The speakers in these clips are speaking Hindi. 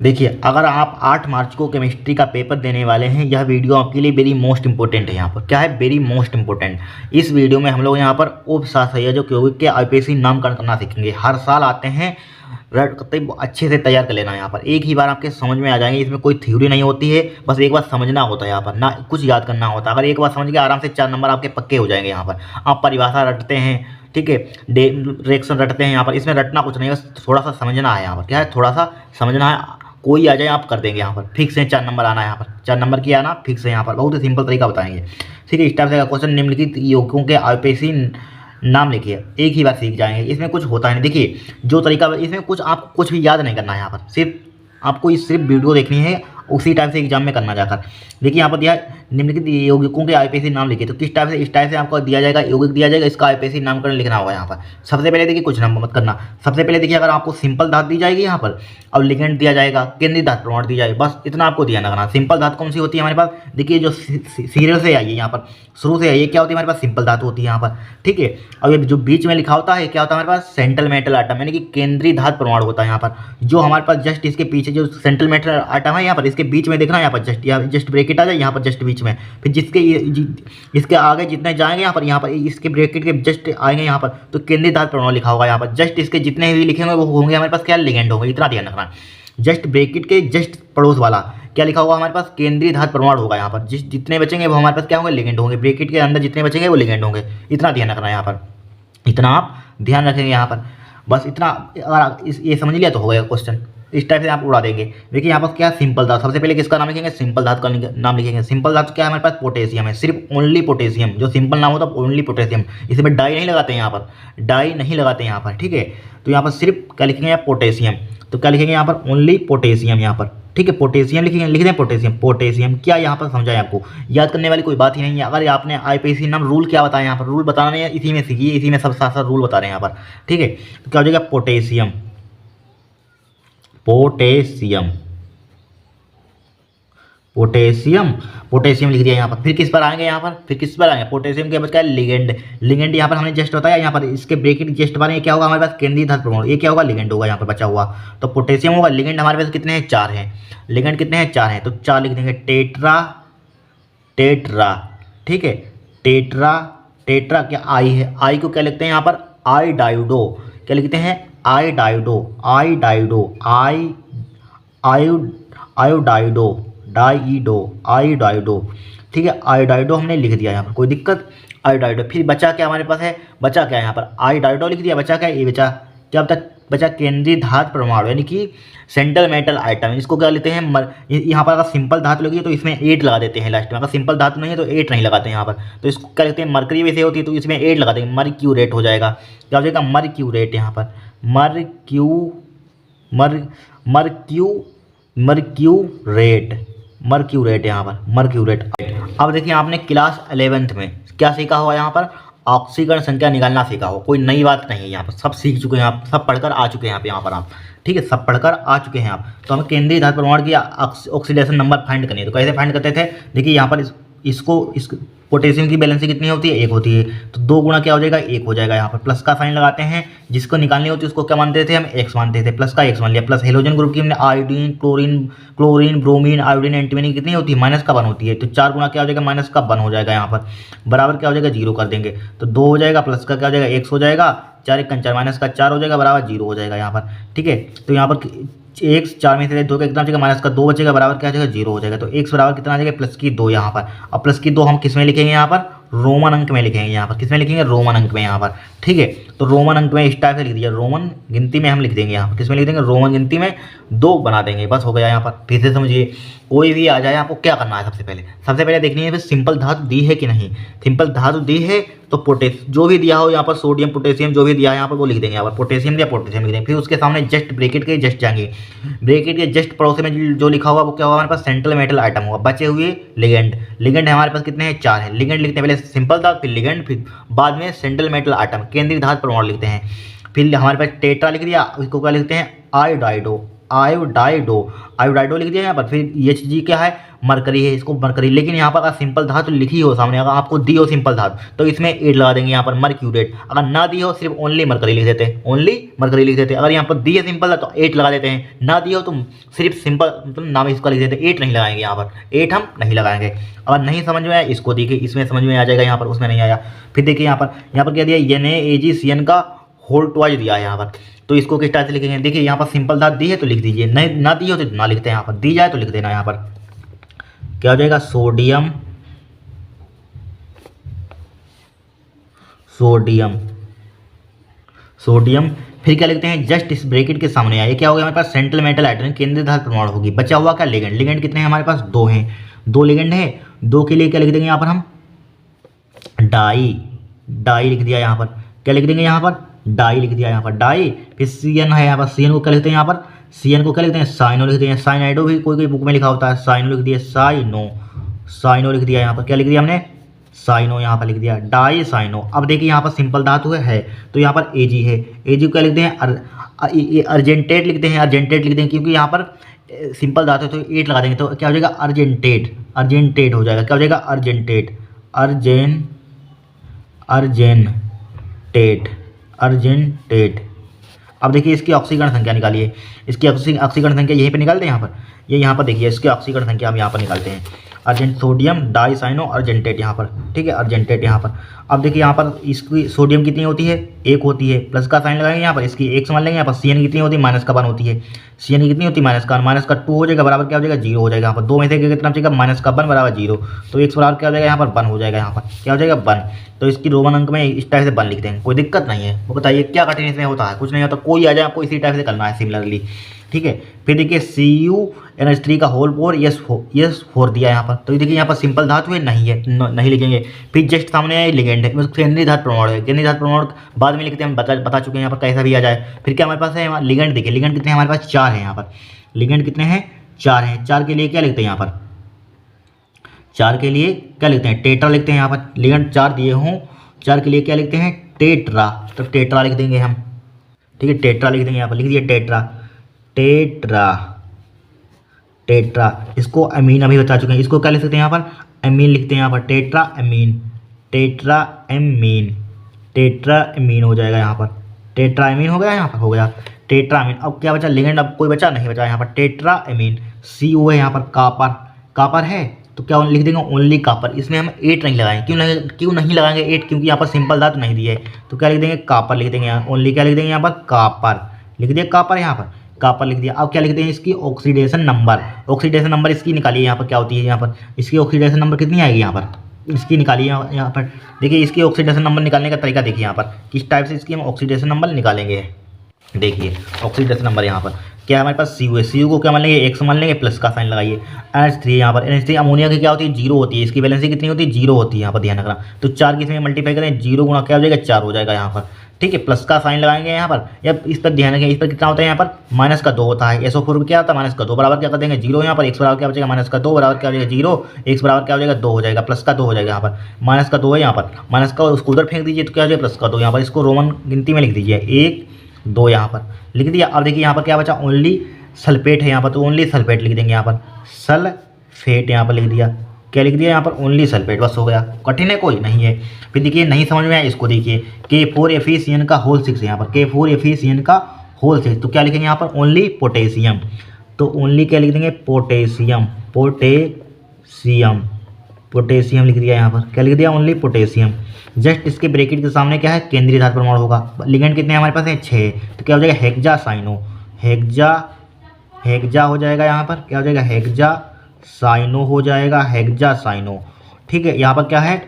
देखिए, अगर आप 8 मार्च को केमिस्ट्री का पेपर देने वाले हैं, यह वीडियो आपके लिए वेरी मोस्ट इंपॉर्टेंट है। यहाँ पर क्या है, वेरी मोस्ट इंपॉर्टेंट। इस वीडियो में हम लोग यहाँ पर उपशास्त्रीय के आईपीएससी नामकरण करना सीखेंगे। हर साल आते हैं, अच्छे से तैयार कर लेना। यहाँ पर एक ही बार आपके समझ में आ जाएंगे, इसमें कोई थ्योरी नहीं होती है, बस एक बार समझना होता है। यहाँ पर ना कुछ याद करना होता है। अगर एक बार समझ गए, आराम से 4 नंबर आपके पक्के हो जाएंगे। यहाँ पर आप परिभाषा रटते हैं, ठीक है, रिएक्शन रटते हैं। यहाँ पर इसमें रटना कुछ नहीं है, बस थोड़ा सा समझना है। यहाँ पर क्या है, थोड़ा सा समझना है। कोई आ जाए आप कर देंगे। यहाँ पर फिक्स है 4 नंबर आना है। यहाँ पर 4 नंबर की आना फिक्स है। यहाँ पर बहुत ही सिंपल तरीका बताएंगे, ठीक है। इस टाइप से क्वेश्चन, निम्नलिखित यौगिकों के आईपीएससी नाम लिखिए। एक ही बार सीख जाएंगे, इसमें कुछ होता है नहीं। देखिए जो तरीका, इसमें कुछ आपको कुछ भी याद नहीं करना है। यहाँ पर सिर्फ आपको सिर्फ वीडियो देखनी है, उसी टाइप से एग्जाम में करना जाकर। देखिए यहाँ पर दिया निम्नलिखित यौगिकों के आईपीएससी नाम लिखिए। तो किस टाइप से, इस टाइप से आपको दिया जाएगा, यौगिक दिया जाएगा, इसका आईपीएससी नामकरण लिखना होगा। यहाँ पर सबसे पहले देखिए, कुछ नाम मत करना। सबसे पहले देखिए, अगर आपको सिंपल धातु दी जाएगी यहाँ पर, और लिगेंड दिया जाएगा, केंद्रीय धातु प्रमाण दी जाएगी, बस इतना आपको ध्यान रखना। सिंपल धातु कौन सी होती है हमारे पास, देखिए जो सीरियल से आई है, यहाँ पर शुरू से आई है, क्या होती है हमारे पास, सिंपल धातु होती है यहाँ पर, ठीक है। और ये जो बीच में लिखा होता है, क्या होता है हमारे पास, सेंट्रल मेटल आइटम, यानी कि केंद्रीय धातु प्रमाण होता है। यहाँ पर जो हमारे पास जस्ट इसके पीछे जो सेंट्रल मेटल आइटम है, यहाँ पर इसके बीच में देखना, यहाँ पर जस्ट ब्रैकेट आ जाए, यहाँ पर जस्ट बीच में, फिर इसके आगे जितने जाएंगे, यहाँ पर इसके ब्रैकेट के जस्ट आएंगे यहाँ पर, तो केंद्रीय धातु प्रमाण लिखा होगा। यहाँ पर जस्ट इसके जितने भी लिखेंगे वो होंगे हमारे पास क्या, लिगेंड होंगे। इतना ध्यान रखना। जस्ट ब्रैकेट के जस्ट पड़ोस वाला क्या लिखा होगा हमारे पास, केंद्रीय धातु प्रमाण होगा। यहाँ पर जितने बचेंगे वो हमारे पास क्या होंगे, लिगेंड होंगे। ब्रैकेट के अंदर जितने बचेंगे वो लिगेंड होंगे। इतना ध्यान रखना है यहाँ पर, इतना आप ध्यान रखेंगे यहाँ पर, बस इतना। अगर ये समझ लिया तो हो गया क्वेश्चन। इस टाइप से आप उड़ा देंगे। देखिए यहाँ पर क्या, सिंपल धातु, सबसे पहले किसका नाम लिखेंगे, सिंपल धातु का नाम लिखेंगे। सिंपल धातु क्या है हमारे पास, पोटेशियम है, सिर्फ ओनली पोटेशियम। जो सिंपल नाम होता है ओनली पोटेशियम, इसमें डाई नहीं लगाते यहाँ पर, डाई नहीं लगाते यहाँ पर, ठीक है। तो यहाँ पर सिर्फ क्या लिखेंगे, पोटेशियम। तो क्या लिखेंगे यहाँ पर, ओनली पोटेशियम यहाँ पर, ठीक है। पोटेशियम लिखेंगे, लिख दें पोटेशियम। पोटेशियम क्या यहाँ पर समझाएं, आपको याद करने वाली कोई बात ही नहीं है। अगर आपने आईपीएससी नाम रूल क्या बताया, यहाँ पर रूल बताना नहीं है, इसी में सीखिए, इसी में सब साथ साथ रूल बता रहे हैं यहाँ पर, ठीक है। तो क्या हो जाएगा, पोटेशियम, पोटेशियम, पोटेशियम, पोटेशियम लिख दिया यहाँ पर। फिर किस पर आएंगे, यहाँ पर फिर किस पर आएंगे, पोटेशियम के बाद क्या, लिगेंड। लिगेंड यहाँ पर हमने जस्ट बताया, यहाँ पर इसके ब्रैकेट जस्ट बारे क्या होगा हमारे पास, केंद्रीय धातु प्रमाण। ये क्या होगा, लिगेंड होगा यहाँ पर बचा हुआ। तो पोटेशियम होगा, लिगेंड हमारे पास कितने हैं, 4 हैं। लिगेंड कितने हैं, 4 हैं, तो 4 लिख देंगे। टेट्रा, टेट्रा, ठीक है। टेट्रा, टेट्रा क्या, आई है, आई को क्या लिखते हैं यहाँ पर, आई डायोडो। क्या लिखते हैं, आई डायोडो, आई डायोडो, आई आयोडाइडो, डाइडो, आयोडाइडो, ठीक है। आयोडाइडो हमने लिख दिया यहाँ पर, कोई दिक्कत। आयोडाइडो, फिर बचा क्या हमारे पास है, बचा क्या यहाँ पर, आयोडाइडो लिख दिया। बचा क्या, ये बचा क्या, अब तक बचा केंद्रीय धातु प्रमाण, यानी कि सेंट्रल मेटल आइटम। इसको क्या लेते हैं, यहाँ पर अगर सिंपल धातु लगी है तो इसमें 8 लगा देते हैं लास्ट में। अगर सिंपल धातु नहीं है तो 8 नहीं लगाते हैं यहाँ पर। तो इसको क्या लेते हैं, मरकरी वैसे होती है तो इसमें 8 लगा देंगे, मर्क्यूरेट हो जाएगा। क्या हो जाएगा, मर्क्यूरेट यहाँ पर, मर्क्यूरेट, मर्क्यूरेट यहाँ पर, मर्क्यूरेट। अब देखिए आपने क्लास 11th में क्या सीखा हुआ, यहाँ पर ऑक्सीकरण संख्या निकालना सीखा हो। कोई नई बात नहीं है, यहाँ पर सब सीख चुके हैं आप, सब पढ़कर आ चुके हैं यहाँ पर आप, ठीक है, सब पढ़कर आ चुके हैं आप। तो हमें केंद्रीय धातु प्रमाण की ऑक्सीडेशन नंबर फाइंड करनी है। तो कैसे फाइंड करते थे, देखिए यहाँ पर इस पोटेशियम की बैलेंसी कितनी होती है, 1 होती है। तो 2 गुना क्या हो जाएगा, 1 हो जाएगा। यहाँ पर प्लस का साइन लगाते हैं, जिसको निकालनी होती है उसको क्या मानते थे हम, एक्स मानते थे। प्लस का एक्स मान लिया। प्लस हेलोजन ग्रुप की हमने iodine, chlorine, bromine, iodine, antimony कितनी होती है, माइनस का 1 होती है। तो 4 गुना क्या हो जाएगा, माइनस का 1 हो जाएगा। यहाँ पर बराबर क्या हो जाएगा, 0 कर देंगे। तो 2 हो जाएगा, प्लस का क्या हो जाएगा, x हो जाएगा, 4 1 4, माइनस का 4 हो जाएगा, बराबर 0 हो जाएगा यहाँ पर, ठीक है। तो यहाँ पर x 4 में से 2 का कितना बचेगा, माइनस का 2 बचेगा, बराबर क्या हो जाएगा, 0 हो जाएगा। तो x बराबर कितना आ जाएगा, प्लस की 2 यहाँ पर। और प्लस की 2 हम किस में लिखेंगे, यहाँ पर रोमन अंक में लिखेंगे। यहाँ पर किस में लिखेंगे, रोमन अंक में यहाँ पर, ठीक है। तो रोमन अंक में इस टाइप से लिख दिया, रोमन गिनती में हम लिख देंगे। यहाँ पर किस में लिख देंगे, रोमन गिनती में 2 बना देंगे, बस हो गया। यहाँ पर फिर से समझिए, कोई भी आ जाए आपको क्या करना है, सबसे पहले देखनी है सिंपल धातु दी है कि नहीं। सिंपल धातु दी है तो पोटेशियम जो भी दिया हो यहाँ पर, सोडियम पोटेशियम जो भी दिया है यहाँ पर वो लिख देंगे। यहाँ पर पोटेशियम दिया, पोटेशियम लिख देंगे। फिर उसके सामने जस्ट ब्रैकेट के जस्ट जाएंगे, ब्रैकेट के जस्ट पड़ोस में जो लिखा होगा वो क्या होगा हमारे पास, सेंट्रल मेटल आइटम होगा। बचे हुए लिगेंड, लिगेंड हमारे पास कितने हैं, 4 हैं। लिगेंड लिखते हैं पहले सिंपल धातु, फिर लिगेंड, फिर बाद में सेंट्रल मेटल आइटम, केंद्रीय धातु प्रमाण लिखते हैं। फिर हमारे पास टेट्रा लिख दिया, इसको क्या लिखते हैं, आयोडाइडो, आयोडाइडो लिख दिया यहाँ पर। फिर Hg क्या है, मरकरी है, इसको मरकरी। लेकिन यहाँ पर अगर सिंपल धातु लिखी हो सामने, अगर आपको दी हो सिंपल धातु तो इसमें 8 लगा देंगे यहाँ पर, मर्क्यूरेट। अगर ना दी हो सिर्फ ओनली मरकरी लिख देते हैं, ओनली मरकरी लिख देते हैं। अगर यहाँ पर दी है सिंपल तो 8 लगा देते हैं, ना दी हो तो सिर्फ सिंपल मतलब नाम इसका लिख देते हैं, 8 नहीं लगाएंगे यहाँ पर, 8 हम नहीं लगाएंगे। अगर नहीं समझ में आया इसको देखिए, इसमें समझ में आ जाएगा, यहाँ पर उसमें नहीं आया। फिर देखिए यहाँ पर क्या दिया, NaAgCN का होल ट्वाइस दिया है यहाँ पर। तो इसको किस टाइप से लिखेंगे, देखिए यहाँ पर सिंपल धातु दी है तो लिख दीजिए, नहीं ना दी हो तो ना लिखते हैं, यहाँ पर दी जाए तो लिख देना। यहाँ पर क्या हो जाएगा, सोडियम फिर क्या लिखते हैं, जस्ट इस ब्रैकेट के सामने आए, क्या हो गया हमारे पास, सेंट्रल मेटल हाइड्रोजन केंद्रीय धातु परमाणु होगी। बचा हुआ क्या, लिगेंड कितने हैं हमारे पास, 2 हैं, 2 लिगेंड है। 2 के लिए क्या लिख देंगे यहाँ पर हम, डाई लिख दिया यहाँ पर। क्या लिख देंगे यहाँ पर, डाई लिख दिया यहाँ पर, डाई। फिर CN है यहाँ पर, CN को क्या लिखते हैं यहाँ पर, CN को क्या लिखते हैं, साइनो लिखते हैं। साइनाइडो भी कोई बुक में लिखा होता है, साइनो लिख दिया, साइनो लिख दिया यहाँ पर। क्या लिख दिया हमने, साइनो यहाँ पर लिख दिया, डाई साइनो। अब देखिए यहाँ पर सिंपल धातु है तो यहाँ पर Ag है, Ag को क्या लिखते हैं, अर्जेंटेट लिखते हैं, क्योंकि यहाँ पर सिंपल धातु है तो 8 लगा देंगे तो क्या हो जाएगा, अर्जेंटेट हो जाएगा। क्या हो जाएगा, अर्जेंटेट। अब देखिए इसकी ऑक्सीकरण संख्या निकालिए, इसकी ऑक्सीकरण संख्या यहीं पे निकालते हैं यहाँ पर, ये यहाँ पर देखिए इसकी ऑक्सीकरण संख्या हम यहाँ पर निकालते हैं, सोडियम डाई साइनो अर्जेंटेट यहाँ पर, ठीक है, अर्जेंटेट यहाँ पर। अब देखिए यहाँ पर इसकी सोडियम कितनी होती है, 1 होती है, प्लस का साइन लगाएंगे यहाँ पर, इसकी 1 समझ लेंगे। यहाँ पर CN कितनी होती है, -1 होती है, CN कितनी होती है, -2 हो जाएगा, बराबर क्या हो जाएगा, 0 हो जाएगा। यहाँ पर 2 में से कितना बचेगा, -1 बराबर 0, तो x बराबर क्या हो जाएगा, यहाँ पर 1 हो जाएगा। यहाँ पर क्या हो जाएगा, 1। तो इसकी रोमन अंक में इस टाइप से 1 लिख देंगे, कोई दिक्कत नहीं है। वो बताइए क्या कठिन इसमें होता है, कुछ नहीं होता, कोई आ जाए आपको इसी टाइप से करना है सिमिलरली, ठीक है। फिर देखिए CuNH3 का होल 4 S4 दिया यहाँ पर, तो देखिए यहाँ पर सिंपल धातु है, नहीं लिखेंगे। फिर जस्ट सामने है लिगेंड है, केंद्रीय धातु परमाणु है, केंद्रीय धातु परमाणु बाद में लिखते हैं, हम बता चुके हैं यहाँ पर कैसा भी आ जाए। फिर क्या हमारे पास है, लिगेंड। देखिए लिगेंड कितने हैं हमारे पास, 4 हैं यहाँ पर, लिगेंड कितने हैं, 4 हैं। 4 के लिए क्या लिखते हैं यहाँ पर, 4 के लिए क्या लिखते हैं, टेट्रा लिखते हैं यहाँ पर। लिगेंड 4 दिए हों, 4 के लिए क्या लिखते हैं, टेट्रा, तो टेट्रा लिख देंगे हम, ठीक है, टेट्रा लिख देंगे यहाँ पर, लिख दिए टेट्रा। इसको अमीन अभी बता चुके हैं, इसको क्या लिख सकते हैं यहाँ पर, अमीन लिखते हैं यहाँ पर, टेट्रा अमीन हो जाएगा यहाँ पर, टेट्रा अमीन हो गया, यहाँ पर हो गया टेट्रा अमीन। अब क्या बचा, लिगेंड अब कोई बचा नहीं बचा यहाँ पर, टेट्रा अमीन। CO है यहाँ पर, कापर है तो क्या लिख देंगे, ओनली कापर। इसमें हम 8 नहीं लगाएंगे, क्यों नहीं लगाएंगे 8, क्योंकि यहाँ पर सिंपल धातु नहीं दी है, तो क्या लिख देंगे, कापर लिख देंगे यहाँ, ओनली क्या लिख देंगे यहाँ पर, कापर लिख दिया, कापर यहाँ पर, कापर लिख दिया। अब क्या लिखते हैं, इसकी ऑक्सीडेशन नंबर इसकी निकालिए यहाँ पर, क्या होती है यहाँ पर, इसकी ऑक्सीडेशन नंबर कितनी आएगी यहाँ पर, इसकी निकालिए यहाँ पर। देखिए इसकी ऑक्सीडेशन नंबर निकालने का तरीका देखिए यहाँ पर, किस टाइप से इसकी हम ऑक्सीडेशन नंबर निकालेंगे। देखिए ऑक्सीडेशन नंबर यहाँ पर क्या है हमारे पास, Cu है, Cu को क्या मान लेंगे, 1 मान लेंगे, प्लस का साइन लगाइए। NH3 यहाँ पर, NH3 अमोनिया की क्या होती है, 0 होती है, इसकी वैलेंसी कितनी होती है, 0 होती है यहाँ पर, ध्यान रखना। तो 4 की इसमें मल्टीप्लाई करें, 0 गुणा क्या हो जाएगा, 4 हो जाएगा यहाँ पर, ठीक है, प्लस का साइन लगाएंगे यहाँ पर। या इस पर ध्यान रखें, इस पर कितना होता है यहाँ पर, -2 होता है। SO4 क्या होता है, -2 बराबर क्या कर देंगे, 0 यहाँ पर, x बराबर क्या बचेगा, -2 बराबर क्या हो जाएगा, 0, x बराबर क्या हो जाएगा, 2 हो जाएगा, प्लस का 2 हो जाएगा यहाँ पर, -2 है यहाँ पर, माइनस का उसको उधर फेंक दीजिए तो क्या हो जाएगा, +2 यहाँ पर। इसको रोमन गिनती में लिख दीजिए, 1 2 यहाँ पर लिख दिया। अब देखिए यहाँ पर क्या बचा, ओनली सल्फेट है यहाँ पर, तो ओनली सल्फेट लिख देंगे यहाँ पर, सल्फेट यहाँ पर लिख दिया। क्या लिख दिया यहाँ पर, ओनली सल्फेट, बस हो गया। कठिन है कोई नहीं है। फिर देखिए नहीं समझ में आया, इसको देखिए K4FeCN का होल 6 है यहाँ पर, K4FeCN का होल 6, तो क्या लिखेंगे यहाँ पर, ओनली पोटेशियम। तो ओनली क्या लिख देंगे, पोटेशियम लिख दिया यहाँ पर। क्या लिख दिया, ओनली पोटेशियम। जस्ट इसके ब्रैकेट के सामने क्या है, केंद्रीय धातु परमाणु होगा। लिगेंड कितने हमारे पास है, 6, तो क्या हो जाएगा, हेक्सा हो जाएगा यहाँ पर, क्या हो जाएगा, हेक्सा साइनो हो जाएगा, हेक्सा साइनो, ठीक है। यहाँ पर क्या है,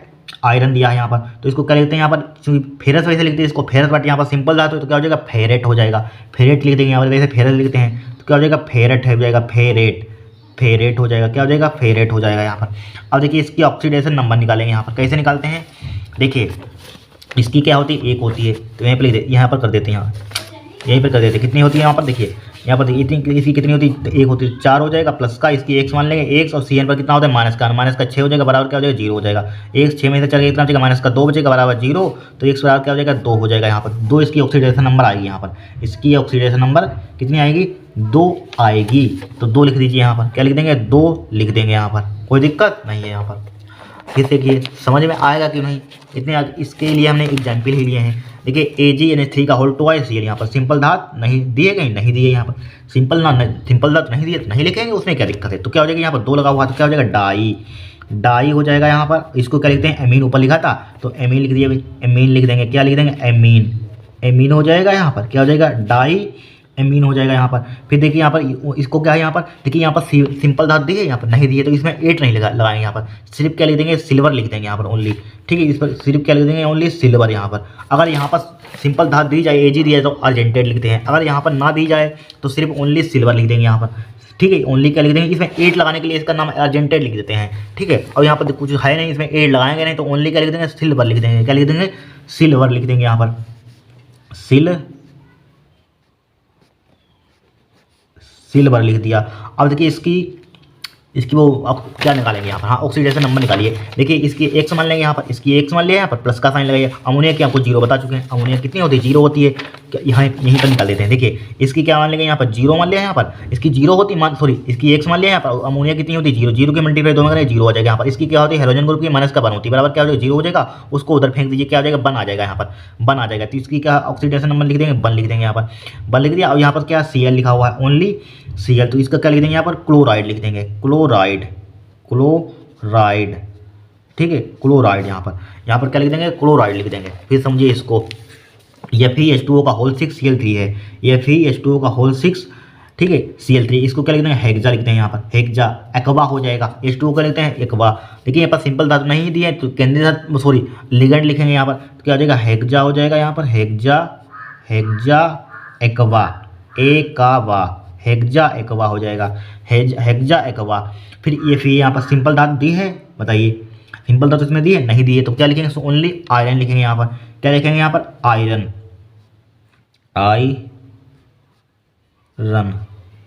आयरन दिया है यहाँ पर, तो इसको क्या लिखते हैं यहाँ पर, फेरस वैसे लिखते हैं इसको, फेरस, बट यहाँ पर सिंपल धातु तो क्या हो जाएगा, फेरेट हो जाएगा, फेरेट लिख देंगे यहाँ पर, वैसे फेरस लिखते हैं तो क्या हो जाएगा, फेरेट हो जाएगा, फेरेट हो जाएगा, क्या हो जाएगा, फेरेट हो जाएगा यहाँ पर। अब देखिए इसकी ऑक्सीडेशन नंबर निकालेंगे यहाँ पर, कैसे निकालते हैं, देखिए इसकी क्या होती है, 1 होती है, तो यहाँ पर कर देते हैं यहाँ, यहीं पर कर देते, कितनी होती है यहाँ पर देखिए, यहाँ पर देखिए इतनी, इसकी कितनी होती है, एक होती है 4 हो जाएगा, प्लस का इसकी x मान लेंगे x, और Cn पर कितना होता है माइनस का 6 हो जाएगा, बराबर क्या हो जाएगा 0 हो जाएगा। x 6 में से चल गया कितना बचेगा माइनस का 2 बचेगा, बराबर 0, तो x बराबर क्या हो जाएगा 2 हो जाएगा। यहाँ पर 2 इसकी ऑक्सीडेशन नंबर आएगी, यहाँ पर इसकी ऑक्सीडेशन नंबर कितनी आएगी 2 आएगी, तो 2 लिख दीजिए यहाँ पर, क्या लिख देंगे 2 लिख देंगे यहाँ पर, कोई दिक्कत नहीं है यहाँ पर। फिर देखिए समझ में आएगा कि नहीं, इतने इसके लिए हमने एग्जाम्पल ही लिए हैं। देखिए AgNH3 का होल ट्वाइस Cl, यहाँ पर सिंपल धात नहीं दिए गए, नहीं दिए यहाँ पर, सिंपल धात नहीं दिए तो नहीं लिखेंगे, उसमें क्या दिक्कत है। तो क्या हो जाएगा यहाँ पर 2 लगा हुआ तो क्या हो जाएगा डाई हो जाएगा यहाँ पर। इसको क्या लिखते हैं एमीन, ऊपर लिखा था तो एमीन लिख दिए भाई, एमीन लिख देंगे, क्या लिख देंगे एमीन हो जाएगा यहाँ पर, क्या हो जाएगा डाई एमीन हो जाएगा यहाँ पर। फिर देखिए यहाँ पर इसको क्या है, यहाँ पर देखिए यहाँ पर सिंपल धातु दी है, यहाँ पर नहीं दी है तो इसमें 8 नहीं लगाएंगे, यहाँ पर सिर्फ क्या लिख देंगे सिल्वर लिख देंगे यहाँ पर ओनली, ठीक है। इस पर सिर्फ क्या लिख देंगे ओनली सिल्वर यहाँ पर। अगर यहाँ पर सिंपल धातु दी जाए Ag दिया जाए तो अर्जेंटेड लिखते हैं, अगर यहाँ पर ना दी जाए तो सिर्फ ओनली सिल्वर लिख देंगे यहाँ पर, ठीक है। ओनली क्या लिख देंगे, इसमें 8 लगाने के लिए इसका नाम अर्जेंटेड लिख देते हैं, ठीक है। और यहाँ पर कुछ है नहीं, इसमें 8 लगाएंगे नहीं तो ओनली क्या लिख देंगे सिल्वर लिख देंगे, क्या लिख देंगे सिल्वर लिख देंगे यहाँ पर, सिल्वर लिख दिया। अब देखिए इसकी वो अब क्या निकालेंगे यहाँ पर, हाँ ऑक्सीडेशन नंबर निकालिए। देखिए इसकी x मान लेंगे यहाँ पर, इसकी x मान लिया यहाँ पर, प्लस का साइन लगाइए। अमोनिया की आपको 0 बता चुके हैं, अमोनिया कितनी होती है 0 होती है, यहाँ यहीं पर निकाल देते हैं। देखिए इसकी क्या मान लेंगे यहाँ पर 0 मान लिया यहाँ पर, इसकी 0 होती इसकी x मान लिया यहाँ पर, अमोनिया कितनी होती है 0 के मल्टीप्लाई 2 में करें 0 हो जाएगा यहाँ पर। इसकी क्या होती है हेलोजन ग्रुप की माइनस का 1 होती है, बराबर क्या हो जाएगा 0 हो जाएगा, उसको उधर फेंक दीजिए, क्या हो जाएगा 1 आ जाएगा यहाँ पर, 1 आ जाएगा। तो इसकी क्या ऑक्सीडेशन नंबर लिख देंगे 1 लिख देंगे यहाँ पर, 1 लिख दिया। और यहाँ पर क्या Cl लिखा हुआ है ओनली Cl, तो इसका क्या लिख देंगे यहाँ पर क्लोराइड लिख देंगे, क्लोराइड, ठीक है क्लोराइड। यहाँ पर क्या लिख देंगे क्लोराइड लिख देंगे। फिर समझिए इसको FeH2O का होल 6 Cl3 है, FeH2O का होल 6, ठीक है Cl3, इसको क्या लिख देंगे हेक्सा लिखते हैं यहाँ पर, हेक्सा एक्वा हो जाएगा। H2O का लिखते हैं एक्वा। देखिए यहाँ पर सिंपल धातु नहीं दी है तो केंद्रीय धातु सॉरी लिगेंड लिखेंगे यहाँ पर, तो क्या हो जाएगा हेक्सा हो जाएगा यहाँ पर, हेक्सा एक्वा, हेक्सा एक्वा हो जाएगा, हेक्सा एक्वा। फिर यहाँ पर सिंपल धातु दी है, बताइए सिंपल धातु इसमें दी है नहीं दी है, तो क्या लिखेंगे ओनली आयरन लिखेंगे यहाँ पर, क्या लिखेंगे यहाँ पर आयरन,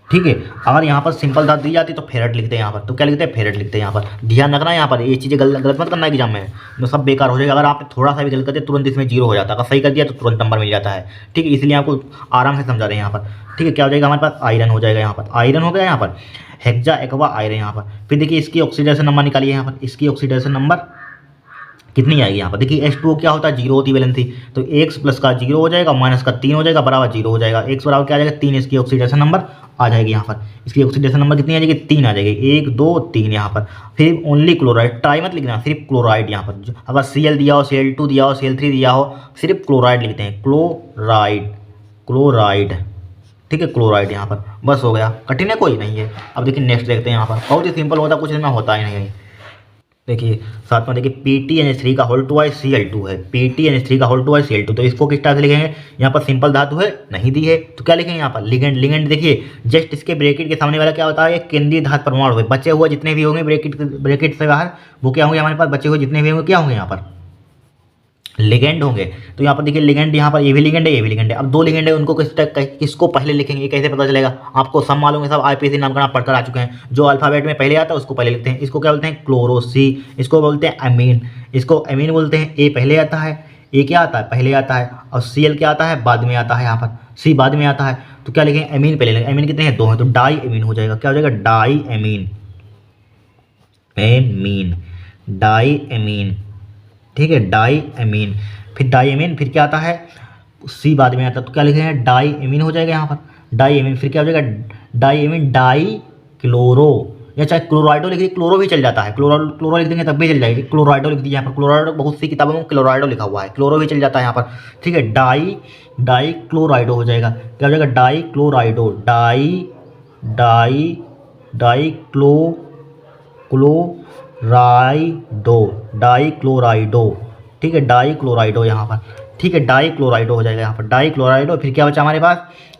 ठीक है। अगर यहाँ पर सिंपल धातु दी जाती तो फेरट लिखते हैं यहाँ पर, तो क्या लिखते हैं फेरट लिखते हैं यहाँ पर। ध्यान रखना यहाँ पर ये चीज़ें गलत मत करना एग्जाम में, तो सब बेकार हो जाएगा। अगर आपने थोड़ा सा भी गलत कर दिया तुरंत इसमें 0 हो जाता है, अगर सही कर दिया तो तुरंत नंबर मिल जाता है, ठीक है। इसलिए आपको आराम से समझा रहे हैं यहाँ पर, ठीक है। क्या हो जाएगा हमारे पास आयरन हो जाएगा यहाँ पर, आयरन हो गया यहाँ पर, हेक्सा एक्वा आयरन यहाँ पर। फिर देखिए इसकी ऑक्सीडेशन नंबर निकालिए यहाँ पर, इसकी ऑक्सीडेशन नंबर कितनी आएगी यहाँ पर। देखिए H2O क्या होता है 0 होती वैलेंसी, तो x प्लस का 0 हो जाएगा, माइनस का 3 हो जाएगा, बराबर 0 हो जाएगा। x बराबर क्या आ जाएगा 3, इसकी ऑक्सीडेशन नंबर आ जाएगी यहाँ पर। इसकी ऑक्सीडेशन नंबर कितनी आ जाएगी 3 आ जाएगी, 1 2 3 यहाँ पर। फिर ओनली क्लोराइड, ट्राई मत लिखना, सिर्फ क्लोराइड यहाँ पर। अगर Cl दिया हो, Cl2 दिया हो, Cl3 दिया हो, सिर्फ क्लोराइड लिखते हैं, क्लोराइड, ठीक है क्लोराइड यहाँ पर। बस हो गया, कठिन है कोई नहीं है। अब देखिए नेक्स्ट देखते हैं यहाँ पर, बहुत ही सिंपल होता है, कुछ इसमें होता ही नहीं है। देखिए साथ में देखिए PTNH3 का होल ट्वाइस Cl2 है, PTNH3 का होल ट्वाइस Cl2, तो इसको किस टाइप से लिखेंगे, यहाँ पर सिंपल धातु है नहीं दी है तो क्या लिखेंगे यहाँ पर लिगेंड। देखिए जस्ट इसके ब्रैकेट के सामने वाला क्या होता है केंद्रीय धातु परमाणु हुए, बचे हुए जितने भी होंगे ब्रैकेट से बाहर वो क्या होंगे हमारे पास, बचे हुए जितने भी होंगे क्या होंगे यहाँ पर लिगेंड होंगे। तो यहाँ पर देखिए लिगेंड, यहाँ पर ये भी लिगेंड है ये भी लिगेंड है। अब 2 लिगेंड है, उनको किसको पहले लिखेंगे ये कैसे पता चलेगा आपको, सब मालूम है, सब IPC नामकरण पढ़कर आ चुके हैं। जो अल्फाबेट में पहले आता है उसको पहले लिखते हैं, इसको क्या बोलते हैं क्लोरोसी, इसको बोलते हैं अमीन, इसको अमीन बोलते हैं। ए पहले आता है, ए क्या आता है पहले आता है, और Cl क्या आता है बाद में आता है, यहाँ पर C बाद में आता है। तो क्या लिखेंगे अमीन पहले लिखेंगे, अमीन कितने हैं 2 हैं, तो डाई अमीन हो जाएगा, क्या हो जाएगा डाई अमीन, ठीक है डाई अमीन। फिर डाई अमीन, फिर क्या आता है C बाद में आता है, तो क्या लिखेंगे डाई अमीन हो जाएगा यहाँ पर डाई अमीन। फिर क्या हो जाएगा डाई अमीन, डाई क्लोरो, या चाहे क्लोराइडो लिख दीजिए, क्लोरो भी चल जाता है, क्लोरो लिख देंगे तब भी चल जाएगी, क्लोराइडो लिख दीजिए यहाँ पर, क्लोराइडो बहुत सी किताबों में क्लोराइडो लिखा हुआ है, क्लोरो भी चल जाता है यहाँ पर, ठीक है। डाई क्लोराइडो हो जाएगा, क्या हो जाएगा डाई क्लोराइडो, डाई क्लोराइडो, ठीक है डाई क्लोराइडो यहाँ पर, ठीक है डाई क्लोराइडो हो जाएगा यहाँ पर डाई क्लोराइडो। फिर क्या बचा हमारे पास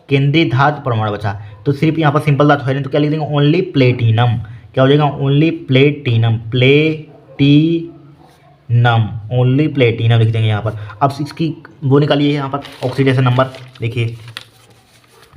केंद्रीय धातु परमाणु बचा, तो सिर्फ यहाँ पर सिंपल धातु है तो क्या लिख देंगे ओनली प्लेटिनम, क्या हो जाएगा ओनली प्लेटिनम लिख देंगे यहाँ पर। अब इसकी वो निकालिए यहाँ पर ऑक्सीडेशन नंबर, देखिए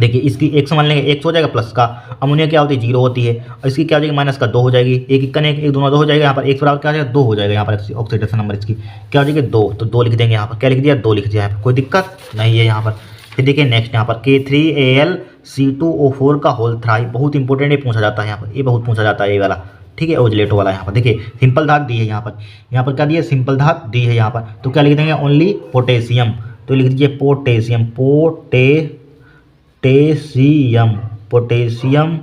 देखिए इसकी 100 मान लेंगे, 100 हो जाएगा प्लस का, अमोनिया क्या होती है 0 होती है, और इसकी क्या हो जाएगी माइनस का 2 हो जाएगी, एक इक्का ने एक दोनों 2 हो जाएगा, यहाँ पर एक बराबर क्या हो जाएगा 2 हो जाएगा, यहाँ पर ऑक्सीडेशन नंबर इसकी क्या हो जाएगी 2, तो 2 लिख देंगे यहाँ पर, क्या लिख दिया 2 लिख दिया, यहाँ पर कोई दिक्कत नहीं है यहाँ पर। फिर देखिए नेक्स्ट यहाँ पर K3Al C2O4 का होल थ्राई, बहुत इंपॉर्टेंट ये पूछा जाता है यहाँ पर, ये बहुत पूछा जाता है ये वाला, ठीक है ओजिलेटो वाला। यहाँ पर देखिए सिंपल धात दी है, यहाँ पर क्या दिया सिंपल धात दी है यहाँ पर, तो क्या लिख देंगे ओनली पोटेशियम, तो लिख दीजिए पोटेशियम, पोटेशियम पोटेशियम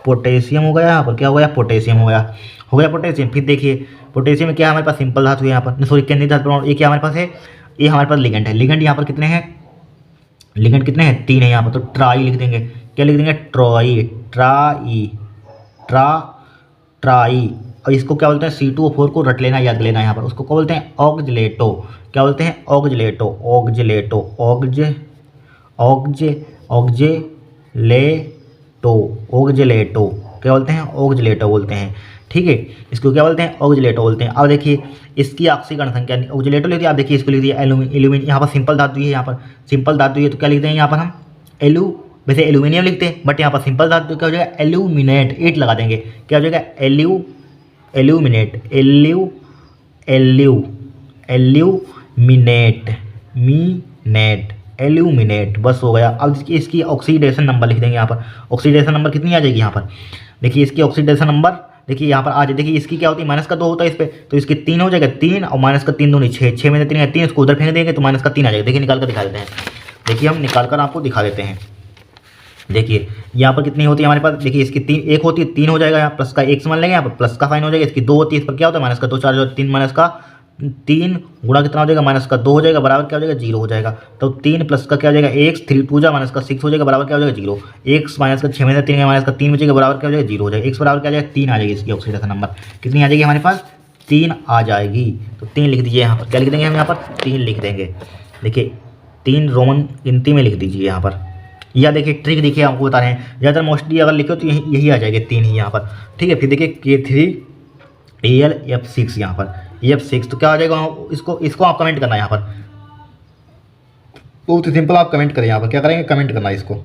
पोटेशियम हो गया, यहाँ पर क्या हो गया पोटेशियम हो गया पोटेशियम। फिर देखिए पोटेशियम में क्या हमारे पास सिंपल धातु है यहाँ पर, सॉरी केंद्रीय धातु, ये क्या हमारे पास है, ये हमारे पास लिगेंड है, लिगेंड यहाँ पर कितने हैं, लिगेंड कितने हैं 3 है यहाँ पर, तो ट्राई लिख देंगे, क्या लिख देंगे ट्राई। और इसको क्या बोलते हैं C2O4 को रट लेना याद लेना यहाँ पर, उसको क्या बोलते हैं ऑक्जिलेटो, क्या बोलते हैं ऑक्जिलेटो क्या बोलते हैं ऑक्जिलेटो बोलते हैं, ठीक है इसको क्या बोलते हैं ऑक्जिलेटो बोलते हैं। अब देखिए इसकी ऑक्सीकरण संख्या ऑक्जिलेटो लिख दिया, आप देखिए इसको लिख दिया एल्यूमिनियम, यहाँ पर सिंपल धातु है, यहाँ पर सिंपल धातु है तो क्या लिखते हैं यहाँ पर हम वैसे एल्यूमिनियम लिखते हैं बट यहाँ पर सिंपल धातु क्या हो जाएगा एल्यूमिनेट, 8 लगा देंगे, क्या हो जाएगा एल्यूमिनेट बस हो गया। अब इसकी ऑक्सीडेशन नंबर लिख देंगे यहाँ पर, ऑक्सीडेशन नंबर कितनी आ जाएगी यहाँ पर, देखिए इसकी ऑक्सीडेशन नंबर देखिए यहाँ पर आ जाए, देखिए इसकी क्या होती है माइनस का 2 होता है इस पर, तो इसकी 3 हो जाएगा 3 और माइनस का 3 दूनी 6, 6 में से 3 है 3, इसको उधर फेंक देंगे तो माइनस का 3 आ जाएगा। देखिए निकाल कर दिखा देते हैं, देखिए हम निकाल कर आपको दिखा देते हैं। देखिए यहाँ पर कितनी होती है हमारे पास, देखिए इसकी 1 होती है 3 हो जाएगा, यहाँ प्लस का 1 समझ लेंगे, यहाँ पर प्लस का साइन हो जाएगा, इसकी 2 होती है, इस पर क्या होता है माइनस का 2 4 जो 3 माइनस का 3 गुणा कितना हो जाएगा माइनस का 2 हो जाएगा, बराबर क्या हो जाएगा 0 हो जाएगा, तो 3 प्लस का क्या हो जाएगा 1, 3 2 जा माइनस का 6 हो जाएगा, बराबर क्या हो जाएगा 0, 1 माइनस का 6 में से 3 माइनस का 3 बचेगा, बराबर क्या हो जाएगा 0 हो जाएगा, x बराबर क्या आ जाएगा 3 आ जाएगी, इसकी ऑक्सीडेशन नंबर कितनी आ जाएगी हमारे पास 3 आ जाएगी, तो 3 लिख दीजिए यहाँ पर, क्या लिख देंगे हम यहाँ पर 3 लिख देंगे। देखिए 3 रोमन गिनती में लिख दीजिए यहाँ पर, या देखिए ट्रिक देखिए आपको बता रहे हैं, ज़्यादातर मोस्टली अगर लिखो तो यही आ जाएगी 3 ही यहाँ पर, ठीक है। फिर देखिए K3Al यहाँ पर F6 तो क्या आ जाएगा, इसको आप कमेंट करना यहाँ पर, बहुत सिंपल आप कमेंट करें यहाँ पर, क्या करेंगे कमेंट करना इसको।